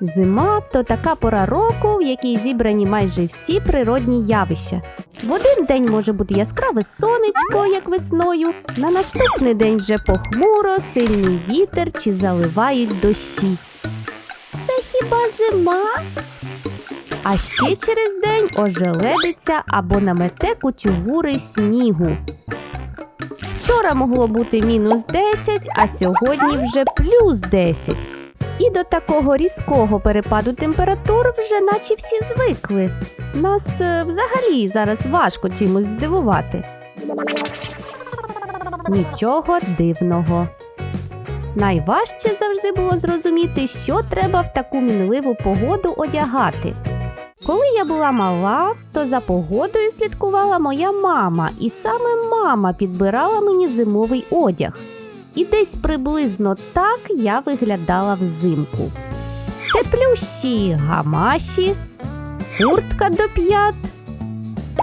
Зима – то така пора року, в якій зібрані майже всі природні явища. В один день може бути яскраве сонечко, як весною, на наступний день вже похмуро, сильний вітер чи заливають дощі. Це хіба зима? А ще через день ожеледиться або намете кучугури снігу. Вчора могло бути -10, а сьогодні вже +10. І до такого різкого перепаду температур вже наче всі звикли. Нас взагалі зараз важко чимось здивувати. Нічого дивного. Найважче завжди було зрозуміти, що треба в таку мінливу погоду одягати. Коли я була мала, то за погодою слідкувала моя мама, і саме мама підбирала мені зимовий одяг. І десь приблизно так я виглядала взимку. Теплющі гамаші, куртка до п'ят,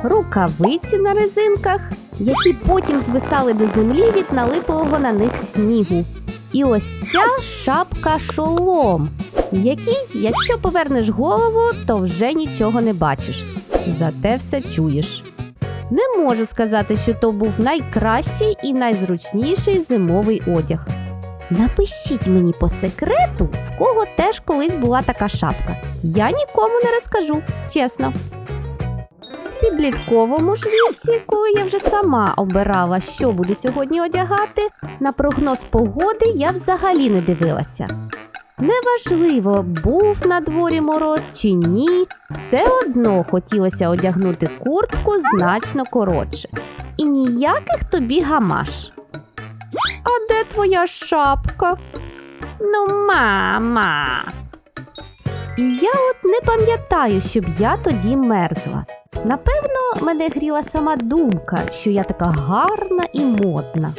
рукавиці на резинках, які потім звисали до землі від налиплого на них снігу. І ось ця шапка-шолом, який, якщо повернеш голову, то вже нічого не бачиш. Зате все чуєш. Не можу сказати, що то був найкращий і найзручніший зимовий одяг. Напишіть мені по секрету, в кого теж колись була така шапка. Я нікому не розкажу, чесно. В підлітковому ж віці, коли я вже сама обирала, що буду сьогодні одягати, на прогноз погоди я взагалі не дивилася. Неважливо, був на дворі мороз чи ні, все одно хотілося одягнути куртку значно коротше. І ніяких тобі гамаш. А де твоя шапка? Ну, мама. І я от не пам'ятаю, щоб я тоді мерзла. Напевно, мене гріла сама думка, що я така гарна і модна.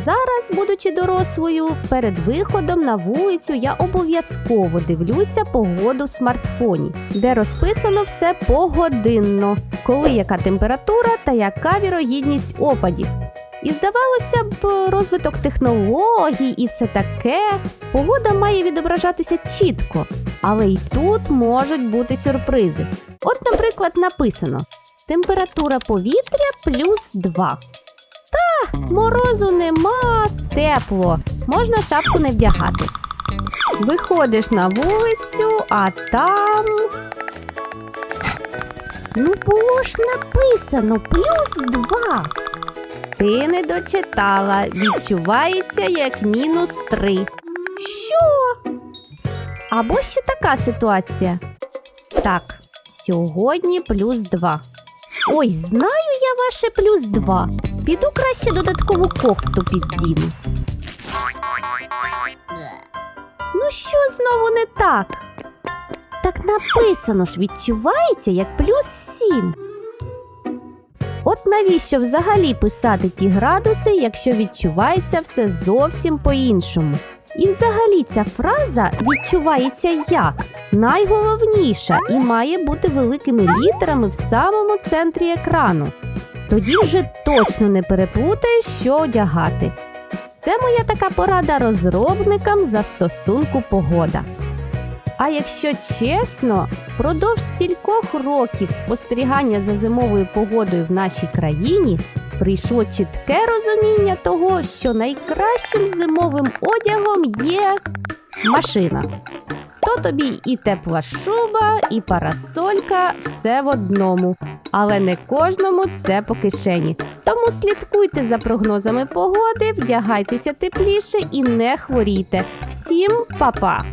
Зараз, будучи дорослою, перед виходом на вулицю я обов'язково дивлюся погоду в смартфоні, де розписано все погодинно, коли яка температура та яка вірогідність опадів. І здавалося б, розвиток технологій і все таке, погода має відображатися чітко, але й тут можуть бути сюрпризи. От, наприклад, написано «Температура повітря +2». Морозу нема, тепло, можна шапку не вдягати. Виходиш на вулицю, а там... Ну було ж написано +2. Ти не дочитала, відчувається як -3. Що? Або ще така ситуація. Так, сьогодні +2. Ой, знаю я ваше +2. Піду краще додаткову кофту піддіну. Ну що знову не так? Так написано ж, відчувається як +7. От навіщо взагалі писати ті градуси, якщо відчувається все зовсім по-іншому? І взагалі ця фраза «відчувається як» найголовніша і має бути великими літерами в самому центрі екрану. Тоді вже точно не переплутаєш, що одягати. Це моя така порада розробникам застосунку «Погода». А якщо чесно, впродовж стількох років спостерігання за зимовою погодою в нашій країні прийшло чітке розуміння того, що найкращим зимовим одягом є машина. То тобі і тепла шуба, і парасолька – все в одному. Але не кожному це по кишені. Тому слідкуйте за прогнозами погоди, вдягайтеся тепліше і не хворійте. Всім па-па!